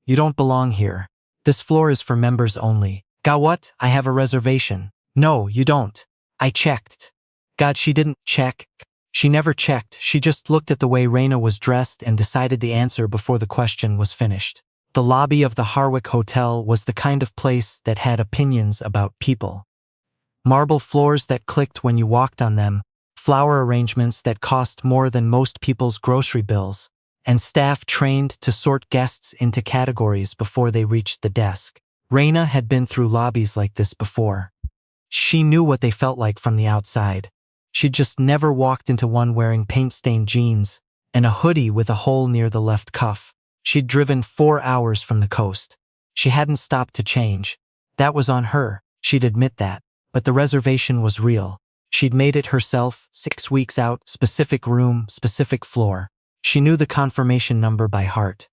You don't belong here. This floor is for members only. Got what? I have a reservation. No, you don't. I checked. God, she didn't check. She never checked. She just looked at the way Reyna was dressed and decided the answer before the question was finished. The lobby of the Harwick Hotel was the kind of place that had opinions about people. Marble floors that clicked when you walked on them, flower arrangements that cost more than most people's grocery bills, and staff trained to sort guests into categories before they reached the desk. Reyna had been through lobbies like this before. She knew what they felt like from the outside. She'd just never walked into one wearing paint-stained jeans and a hoodie with a hole near the left cuff. She'd driven 4 hours from the coast. She hadn't stopped to change. That was on her, she'd admit that. But the reservation was real. She'd made it herself, 6 weeks out, specific room, specific floor. She knew the confirmation number by heart.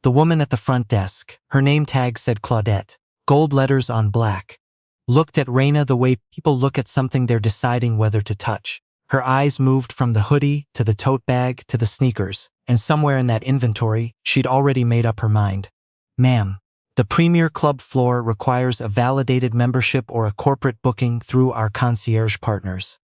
The woman at the front desk, her name tag said Claudette, gold letters on black, looked at Reyna the way people look at something they're deciding whether to touch. Her eyes moved from the hoodie to the tote bag to the sneakers, and somewhere in that inventory, she'd already made up her mind. Ma'am, the Premier Club floor requires a validated membership or a corporate booking through our concierge partners.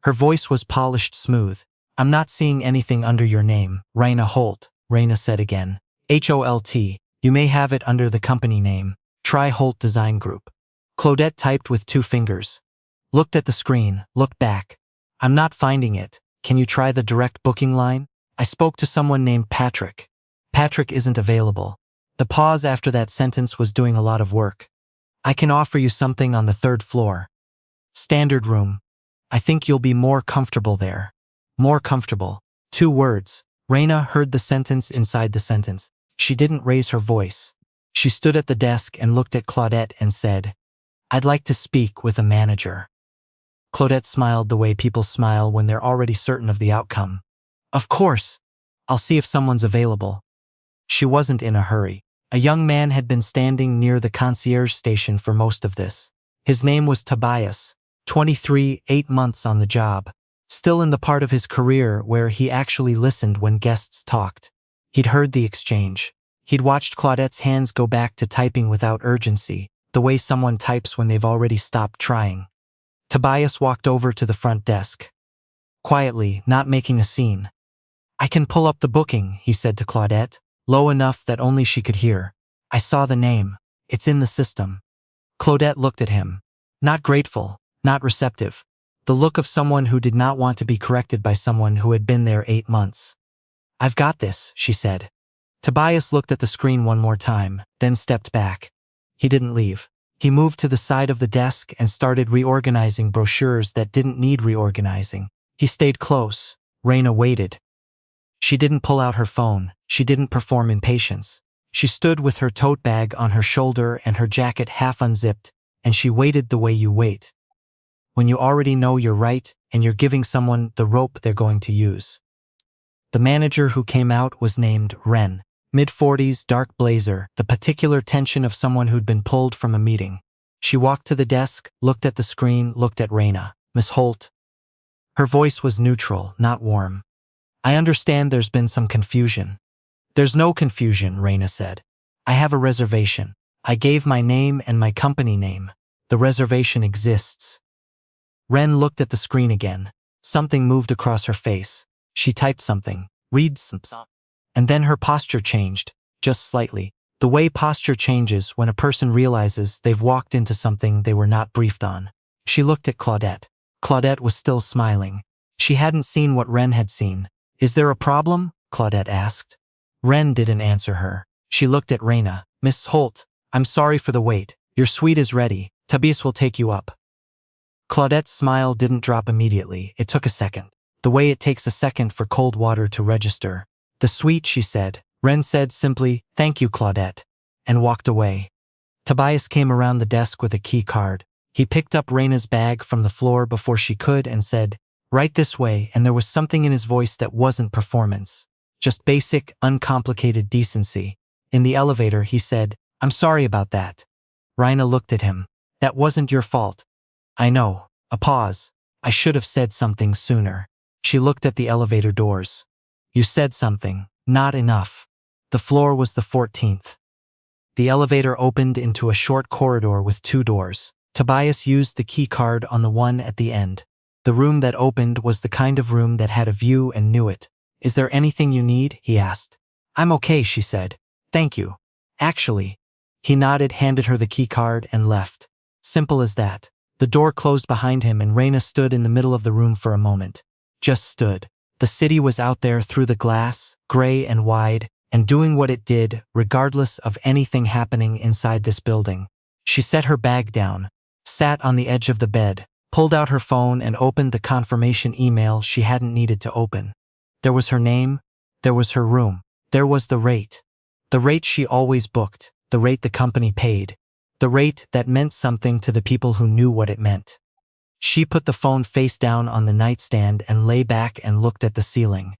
Her voice was polished smooth. I'm not seeing anything under your name, Reyna Holt, Reyna said again. Holt, you may have it under the company name. Try Holt Design Group. Claudette typed with 2 fingers. Looked at the screen, looked back. I'm not finding it. Can you try the direct booking line? I spoke to someone named Patrick. Patrick isn't available. The pause after that sentence was doing a lot of work. I can offer you something on the 3rd floor. Standard room. I think you'll be more comfortable there. More comfortable. 2 words. Reyna heard the sentence inside the sentence. She didn't raise her voice. She stood at the desk and looked at Claudette and said, I'd like to speak with a manager. Claudette smiled the way people smile when they're already certain of the outcome. Of course. I'll see if someone's available. She wasn't in a hurry. A young man had been standing near the concierge station for most of this. His name was Tobias, 23, 8 months on the job, still in the part of his career where he actually listened when guests talked. He'd heard the exchange. He'd watched Claudette's hands go back to typing without urgency, the way someone types when they've already stopped trying. Tobias walked over to the front desk. Quietly, not making a scene. I can pull up the booking, he said to Claudette, low enough that only she could hear. I saw the name. It's in the system. Claudette looked at him. Not grateful, not receptive. The look of someone who did not want to be corrected by someone who had been there 8 months. I've got this, she said. Tobias looked at the screen one more time, then stepped back. He didn't leave. He moved to the side of the desk and started reorganizing brochures that didn't need reorganizing. He stayed close. Reyna waited. She didn't pull out her phone. She didn't perform impatience. She stood with her tote bag on her shoulder and her jacket half unzipped, and she waited the way you wait. When you already know you're right and you're giving someone the rope they're going to use. The manager who came out was named Ren. Mid-40s, dark blazer, the particular tension of someone who'd been pulled from a meeting. She walked to the desk, looked at the screen, looked at Reyna. Miss Holt. Her voice was neutral, not warm. I understand there's been some confusion. There's no confusion, Reyna said. I have a reservation. I gave my name and my company name. The reservation exists. Ren looked at the screen again. Something moved across her face. She typed something. Read something. And then her posture changed, just slightly. The way posture changes when a person realizes they've walked into something they were not briefed on. She looked at Claudette. Claudette was still smiling. She hadn't seen what Ren had seen. Is there a problem? Claudette asked. Ren didn't answer her. She looked at Reyna. Miss Holt, I'm sorry for the wait. Your suite is ready. Tobias will take you up. Claudette's smile didn't drop immediately. It took a second. The way it takes a second for cold water to register. The suite, she said. Ren said simply, thank you, Claudette, and walked away. Tobias came around the desk with a key card. He picked up Reyna's bag from the floor before she could and said, right this way, and there was something in his voice that wasn't performance. Just basic, uncomplicated decency. In the elevator, he said, I'm sorry about that. Reyna looked at him. That wasn't your fault. I know. A pause. I should have said something sooner. She looked at the elevator doors. You said something. Not enough. The floor was the 14th. The elevator opened into a short corridor with 2 doors. Tobias used the key card on the one at the end. The room that opened was the kind of room that had a view and knew it. "Is there anything you need?" he asked. "I'm okay," she said. "Thank you." "Actually." He nodded, handed her the key card, and left. Simple as that. The door closed behind him and Reyna stood in the middle of the room for a moment. Just stood. The city was out there through the glass, gray and wide, and doing what it did, regardless of anything happening inside this building. She set her bag down, sat on the edge of the bed, pulled out her phone and opened the confirmation email she hadn't needed to open. There was her name, there was her room, there was the rate. The rate she always booked, the rate the company paid, the rate that meant something to the people who knew what it meant. She put the phone face down on the nightstand and lay back and looked at the ceiling.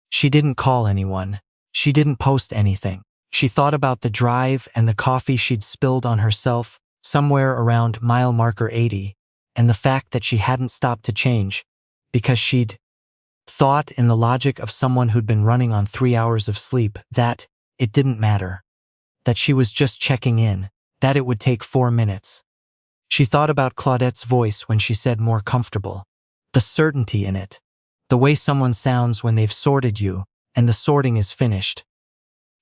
She didn't call anyone. She didn't post anything. She thought about the drive and the coffee she'd spilled on herself somewhere around mile marker 80, and the fact that she hadn't stopped to change, because she'd thought in the logic of someone who'd been running on 3 hours of sleep that it didn't matter, that she was just checking in, that it would take 4 minutes. She thought about Claudette's voice when she said more comfortable, the certainty in it, the way someone sounds when they've sorted you, and the sorting is finished.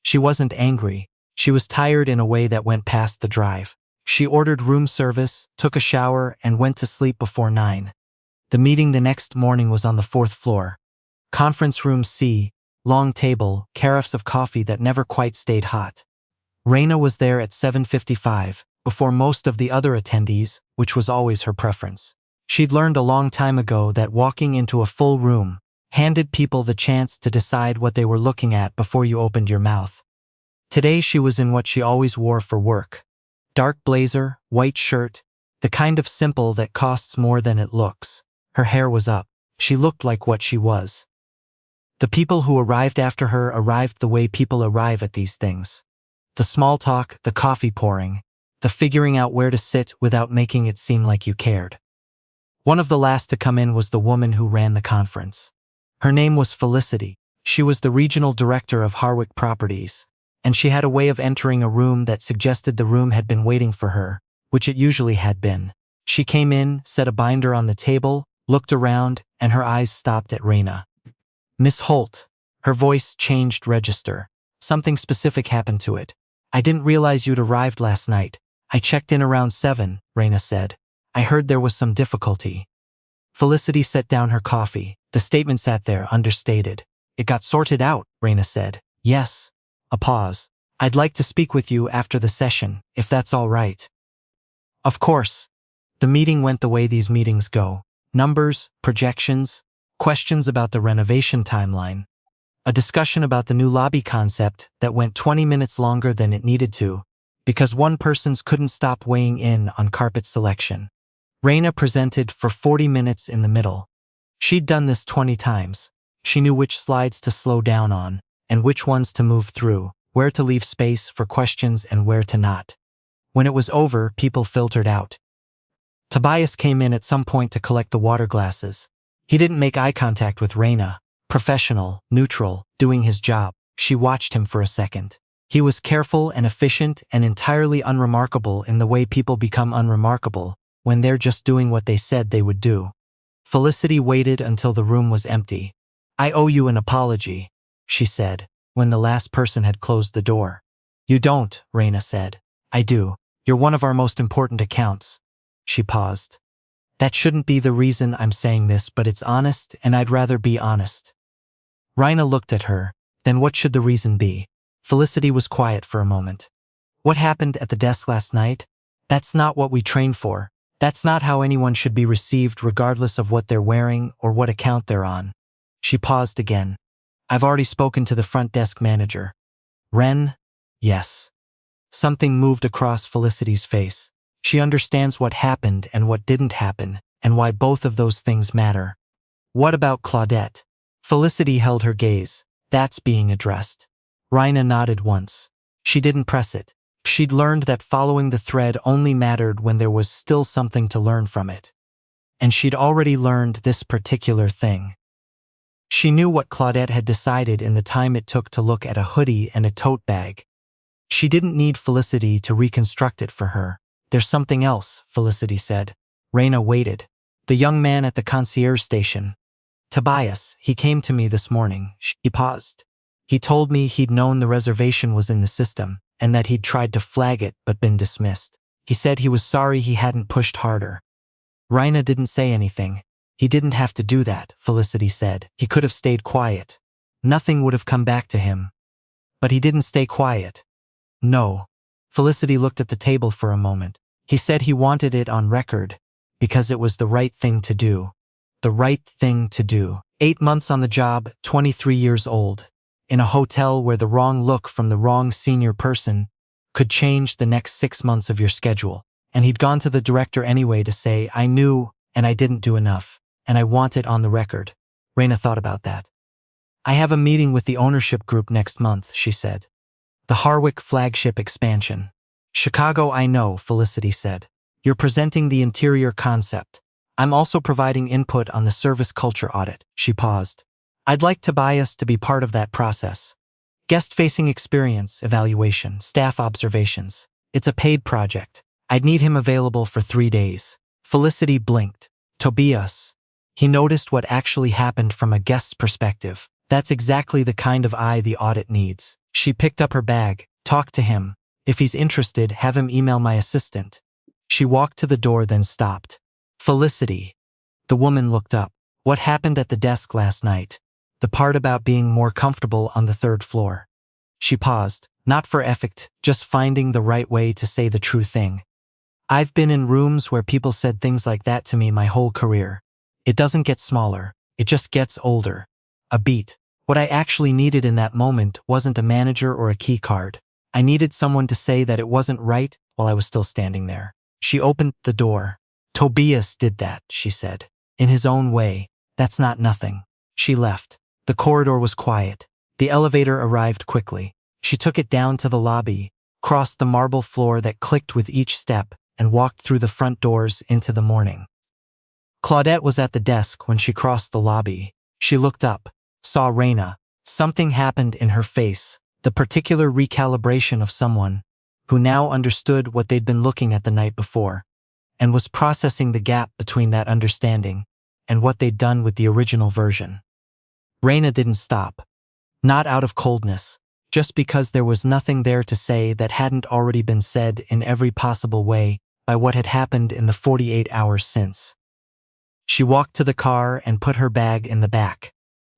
She wasn't angry. She was tired in a way that went past the drive. She ordered room service, took a shower, and went to sleep before 9. The meeting the next morning was on the 4th floor. Conference room C, long table, carafes of coffee that never quite stayed hot. Reyna was there at 7:55, before most of the other attendees, which was always her preference. She'd learned a long time ago that walking into a full room handed people the chance to decide what they were looking at before you opened your mouth. Today she was in what she always wore for work. Dark blazer, white shirt, the kind of simple that costs more than it looks. Her hair was up. She looked like what she was. The people who arrived after her arrived the way people arrive at these things. The small talk, the coffee pouring, the figuring out where to sit without making it seem like you cared. One of the last to come in was the woman who ran the conference. Her name was Felicity. She was the regional director of Harwick Properties, and she had a way of entering a room that suggested the room had been waiting for her, which it usually had been. She came in, set a binder on the table, looked around, and her eyes stopped at Reyna. "Miss Holt." Her voice changed register. Something specific happened to it. "I didn't realize you'd arrived last night. I checked in around 7, Reyna said. "I heard there was some difficulty." Felicity set down her coffee. The statement sat there, understated. "It got sorted out," Reyna said. "Yes." A pause. "I'd like to speak with you after the session, if that's all right." Of course. The meeting went the way these meetings go. Numbers, projections, questions about the renovation timeline. A discussion about the new lobby concept that went 20 minutes longer than it needed to, because one person's couldn't stop weighing in on carpet selection. Reyna presented for 40 minutes in the middle. She'd done this 20 times. She knew which slides to slow down on, and which ones to move through, where to leave space for questions and where to not. When it was over, people filtered out. Tobias came in at some point to collect the water glasses. He didn't make eye contact with Reyna. Professional, neutral, doing his job. She watched him for a second. He was careful and efficient and entirely unremarkable in the way people become unremarkable when they're just doing what they said they would do. Felicity waited until the room was empty. "I owe you an apology," she said, when the last person had closed the door. "You don't," Reyna said. "I do. You're one of our most important accounts." She paused. "That shouldn't be the reason I'm saying this, but it's honest, and I'd rather be honest." Reyna looked at her. Then what should the reason be? Felicity was quiet for a moment. "What happened at the desk last night? That's not what we trained for. That's not how anyone should be received regardless of what they're wearing or what account they're on." She paused again. "I've already spoken to the front desk manager." "Ren?" "Yes." Something moved across Felicity's face. She understands what happened and what didn't happen, and why both of those things matter. "What about Claudette?" Felicity held her gaze. "That's being addressed." Reyna nodded once. She didn't press it. She'd learned that following the thread only mattered when there was still something to learn from it. And she'd already learned this particular thing. She knew what Claudette had decided in the time it took to look at a hoodie and a tote bag. She didn't need Felicity to reconstruct it for her. There's something else, Felicity said. Reyna waited. The young man at the concierge station. Tobias, he came to me this morning. He paused. He told me he'd known the reservation was in the system, and that he'd tried to flag it but been dismissed. He said he was sorry he hadn't pushed harder. Reyna didn't say anything. He didn't have to do that, Felicity said. He could have stayed quiet. Nothing would have come back to him. But he didn't stay quiet. No. Felicity looked at the table for a moment. He said he wanted it on record, because it was the right thing to do. The right thing to do. 8 months on the job, 23 years old, in a hotel where the wrong look from the wrong senior person could change the next 6 months of your schedule. And he'd gone to the director anyway to say, I knew and I didn't do enough, and I want it on the record. Reyna thought about that. I have a meeting with the ownership group next month, she said. The Harwick flagship expansion. Chicago, I know, Felicity said. You're presenting the interior concept. I'm also providing input on the service culture audit. She paused. I'd like Tobias to be part of that process. Guest-facing experience, evaluation, staff observations. It's a paid project. I'd need him available for 3 days. Felicity blinked. Tobias. He noticed what actually happened from a guest's perspective. That's exactly the kind of eye the audit needs. She picked up her bag. Talk to him. If he's interested, have him email my assistant. She walked to the door, then stopped. Felicity. The woman looked up. What happened at the desk last night? The part about being more comfortable on the 3rd floor. She paused. Not for effect, just finding the right way to say the true thing. I've been in rooms where people said things like that to me my whole career. It doesn't get smaller, it just gets older. A beat. What I actually needed in that moment wasn't a manager or a key card. I needed someone to say that it wasn't right while I was still standing there. She opened the door. Tobias did that, she said. In his own way. That's not nothing. She left. The corridor was quiet. The elevator arrived quickly. She took it down to the lobby, crossed the marble floor that clicked with each step, and walked through the front doors into the morning. Claudette was at the desk when she crossed the lobby. She looked up, saw Reyna. Something happened in her face, the particular recalibration of someone who now understood what they'd been looking at the night before, and was processing the gap between that understanding and what they'd done with the original version. Reyna didn't stop. Not out of coldness, just because there was nothing there to say that hadn't already been said in every possible way by what had happened in the 48 hours since. She walked to the car and put her bag in the back,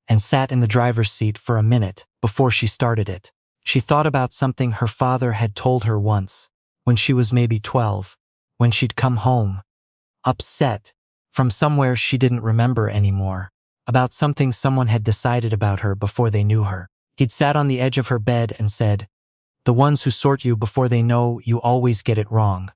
and sat in the driver's seat for a minute before she started it. She thought about something her father had told her once, when she was maybe 12, when she'd come home, upset, from somewhere she didn't remember anymore, about something someone had decided about her before they knew her. He'd sat on the edge of her bed and said, "The ones who sort you before they know you always get it wrong.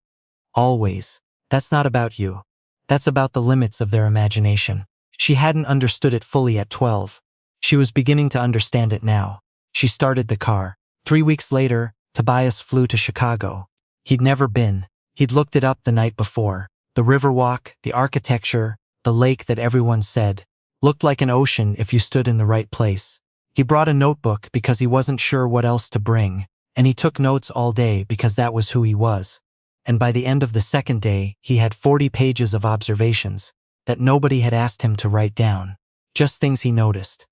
Always. That's not about you. That's about the limits of their imagination." She hadn't understood it fully at 12. She was beginning to understand it now. She started the car. 3 weeks later, Tobias flew to Chicago. He'd never been. He'd looked it up the night before. The Riverwalk, the architecture, the lake that everyone said looked like an ocean if you stood in the right place. He brought a notebook because he wasn't sure what else to bring, and he took notes all day because that was who he was. And by the end of the second day, he had 40 pages of observations that nobody had asked him to write down, just things he noticed.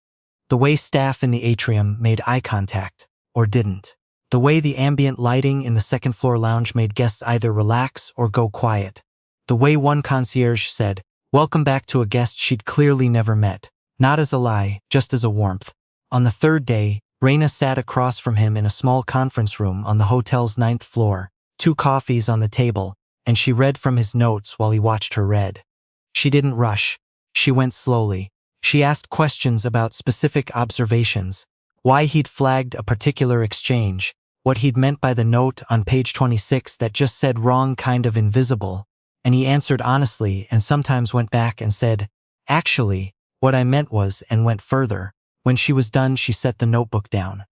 The way staff in the atrium made eye contact, or didn't. The way the ambient lighting in the second-floor lounge made guests either relax or go quiet. The way one concierge said, "Welcome back," to a guest she'd clearly never met, not as a lie, just as a warmth. On the third day, Reyna sat across from him in a small conference room on the hotel's 9th floor, 2 coffees on the table, and she read from his notes while he watched her read. She didn't rush. She went slowly. She asked questions about specific observations, why he'd flagged a particular exchange, what he'd meant by the note on page 26 that just said wrong kind of invisible, and he answered honestly and sometimes went back and said, "Actually, what I meant was," and went further. When she was done, she set the notebook down.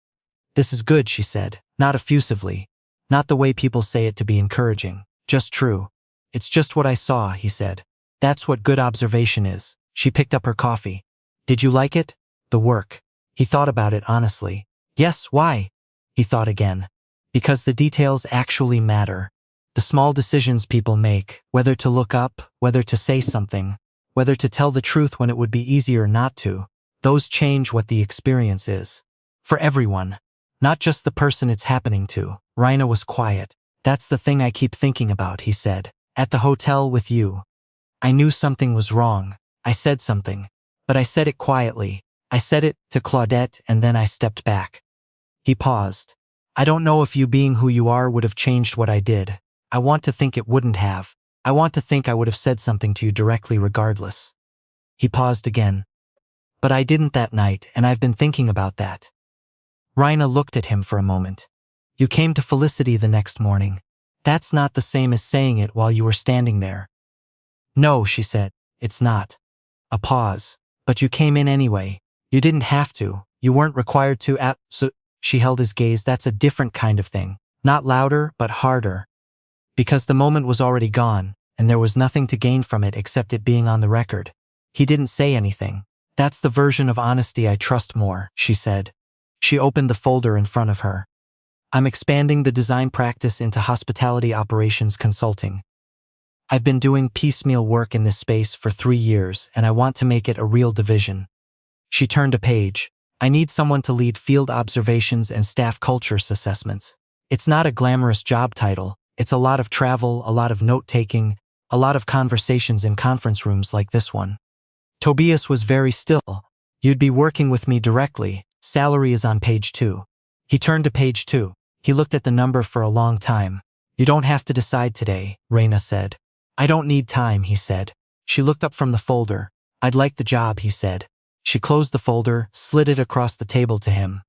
"This is good," she said, not effusively, not the way people say it to be encouraging, just true. "It's just what I saw," he said. "That's what good observation is." She picked up her coffee. "Did you like it?" The work. He thought about it honestly. Yes, why? He thought again. Because the details actually matter. The small decisions people make, whether to look up, whether to say something, whether to tell the truth when it would be easier not to, those change what the experience is. For everyone. Not just the person it's happening to. Reyna was quiet. That's the thing I keep thinking about, he said. At the hotel with you. I knew something was wrong. I said something. But I said it quietly. I said it to Claudette and then I stepped back. He paused. I don't know if you being who you are would have changed what I did. I want to think it wouldn't have. I want to think I would have said something to you directly regardless. He paused again. But I didn't that night and I've been thinking about that. Reyna looked at him for a moment. You came to Felicity the next morning. That's not the same as saying it while you were standing there. No, she said, it's not. A pause. But you came in anyway. You didn't have to. You weren't required to so she held his gaze. That's a different kind of thing. Not louder, but harder. Because the moment was already gone, and there was nothing to gain from it except it being on the record. He didn't say anything. That's the version of honesty I trust more, she said. She opened the folder in front of her. I'm expanding the design practice into hospitality operations consulting. I've been doing piecemeal work in this space for 3 years, and I want to make it a real division. She turned a page. I need someone to lead field observations and staff cultures assessments. It's not a glamorous job title. It's a lot of travel, a lot of note-taking, a lot of conversations in conference rooms like this one. Tobias was very still. You'd be working with me directly. Salary is on page 2. He turned to page 2. He looked at the number for a long time. You don't have to decide today, Reyna said. I don't need time, he said. She looked up from the folder. I'd like the job, he said. She closed the folder, slid it across the table to him.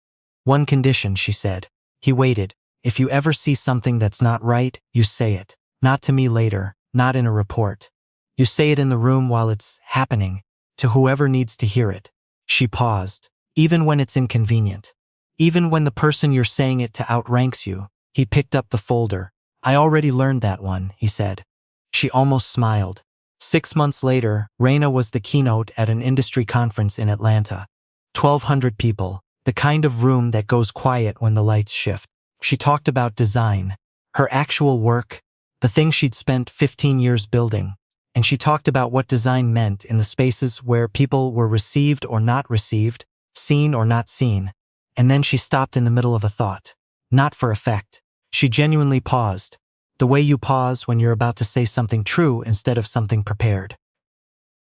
One condition, she said. He waited. If you ever see something that's not right, you say it. Not to me later, not in a report. You say it in the room while it's happening, to whoever needs to hear it. She paused. Even when it's inconvenient. Even when the person you're saying it to outranks you. He picked up the folder. I already learned that one, he said. She almost smiled. 6 months later, Reyna was the keynote at an industry conference in Atlanta. 1,200 people, the kind of room that goes quiet when the lights shift. She talked about design, her actual work, the thing she'd spent 15 years building, and she talked about what design meant in the spaces where people were received or not received, seen or not seen, and then she stopped in the middle of a thought. Not for effect. She genuinely paused, the way you pause when you're about to say something true instead of something prepared.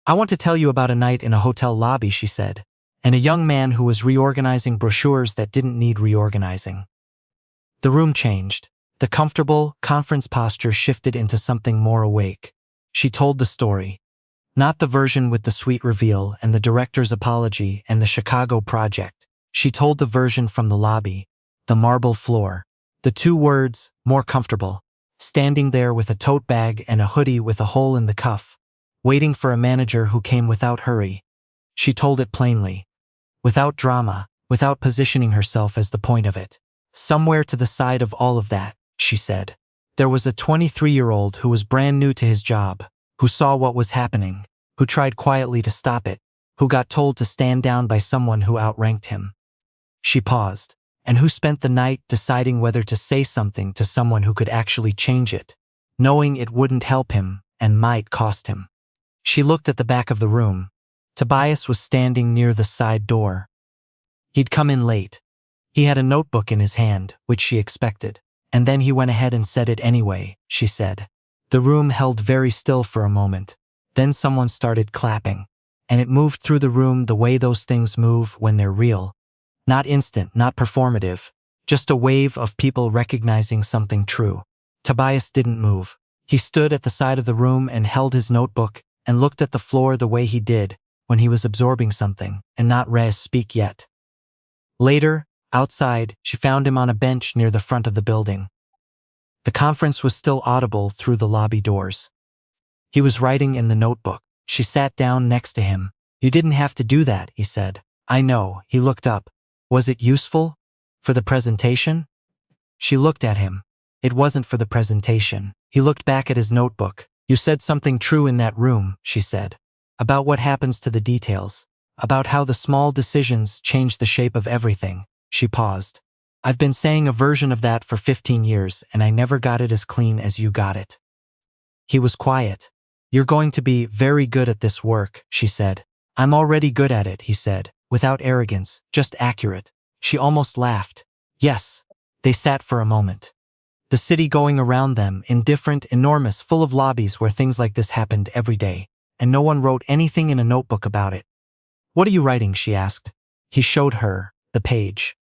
I want to tell you about a night in a hotel lobby, she said, and a young man who was reorganizing brochures that didn't need reorganizing. The room changed. The comfortable, conference posture shifted into something more awake. She told the story. Not the version with the sweet reveal and the director's apology and the Chicago project. She told the version from the lobby, the marble floor. The 2 words, more comfortable. Standing there with a tote bag and a hoodie with a hole in the cuff. Waiting for a manager who came without hurry. She told it plainly. Without drama, without positioning herself as the point of it. Somewhere to the side of all of that, she said, there was a 23-year-old who was brand new to his job, who saw what was happening, who tried quietly to stop it, who got told to stand down by someone who outranked him. She paused, and who spent the night deciding whether to say something to someone who could actually change it, knowing it wouldn't help him and might cost him. She looked at the back of the room. Tobias was standing near the side door. He'd come in late. He had a notebook in his hand, which she expected, and then he went ahead and said it anyway, she said. The room held very still for a moment. Then someone started clapping, and it moved through the room the way those things move when they're real. Not instant, not performative, just a wave of people recognizing something true. Tobias didn't move. He stood at the side of the room and held his notebook and looked at the floor the way he did when he was absorbing something and not speak yet. Later, outside, she found him on a bench near the front of the building. The conference was still audible through the lobby doors. He was writing in the notebook. She sat down next to him. You didn't have to do that, he said. I know. He looked up. Was it useful? For the presentation? She looked at him. It wasn't for the presentation. He looked back at his notebook. You said something true in that room, she said. About what happens to the details. about how the small decisions change the shape of everything. She paused. I've been saying a version of that for 15 years, and I never got it as clean as you got it. He was quiet. You're going to be very good at this work, she said. I'm already good at it, he said, without arrogance, just accurate. She almost laughed. Yes. They sat for a moment. The city going around them, indifferent, enormous, full of lobbies where things like this happened every day, and no one wrote anything in a notebook about it. What are you writing? She asked. He showed her the page.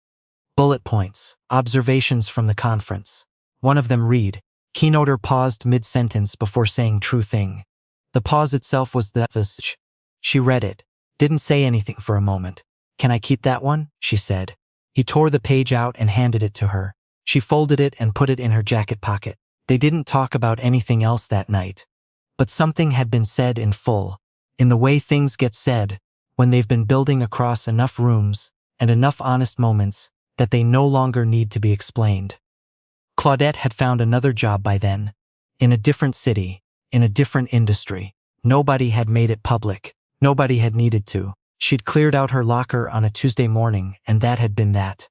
Bullet points, observations from the conference. One of them read, Keynoter paused mid-sentence before saying true thing. The pause itself was the message. She read it, didn't say anything for a moment. Can I keep that one? She said. He tore the page out and handed it to her. She folded it and put it in her jacket pocket. They didn't talk about anything else that night. But something had been said in full, in the way things get said, when they've been building across enough rooms and enough honest moments that they no longer need to be explained. Claudette had found another job by then, in a different city, in a different industry. Nobody had made it public. Nobody had needed to. She'd cleared out her locker on a Tuesday morning, and that had been that.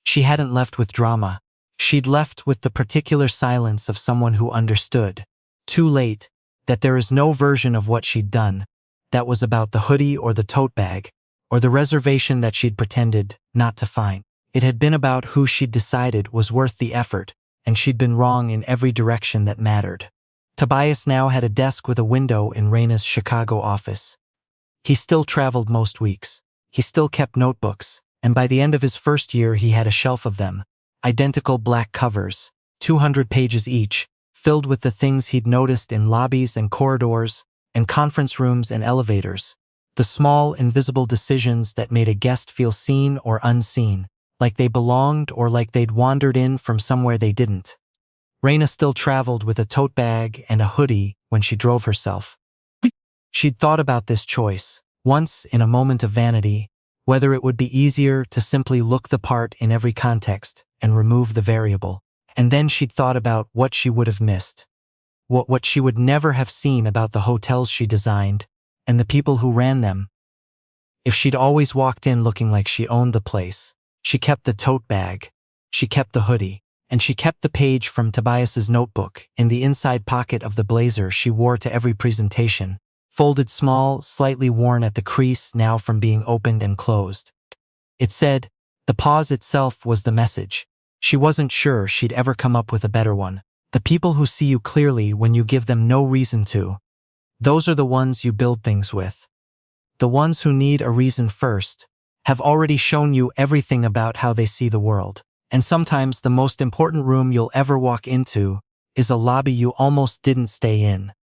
She hadn't left with drama. She'd left with the particular silence of someone who understood, too late, that there is no version of what she'd done that was about the hoodie or the tote bag, or the reservation that she'd pretended not to find. It had been about who she'd decided was worth the effort, and she'd been wrong in every direction that mattered. Tobias now had a desk with a window in Reyna's Chicago office. He still traveled most weeks. He still kept notebooks, and by the end of his first year he had a shelf of them, identical black covers, 200 pages each, filled with the things he'd noticed in lobbies and corridors, and conference rooms and elevators, the small, invisible decisions that made a guest feel seen or unseen, like they belonged or like they'd wandered in from somewhere they didn't. Reyna still traveled with a tote bag and a hoodie when she drove herself. She'd thought about this choice, once in a moment of vanity, whether it would be easier to simply look the part in every context and remove the variable. And then she'd thought about what she would have missed. What she would never have seen about the hotels she designed and the people who ran them. If she'd always walked in looking like she owned the place, she kept the tote bag, she kept the hoodie, and she kept the page from Tobias's notebook in the inside pocket of the blazer she wore to every presentation, folded small, slightly worn at the crease now from being opened and closed. It said, the pause itself was the message. She wasn't sure she'd ever come up with a better one. The people who see you clearly when you give them no reason to. Those are the ones you build things with. The ones who need a reason first have already shown you everything about how they see the world. And sometimes the most important room you'll ever walk into is a lobby you almost didn't stay in.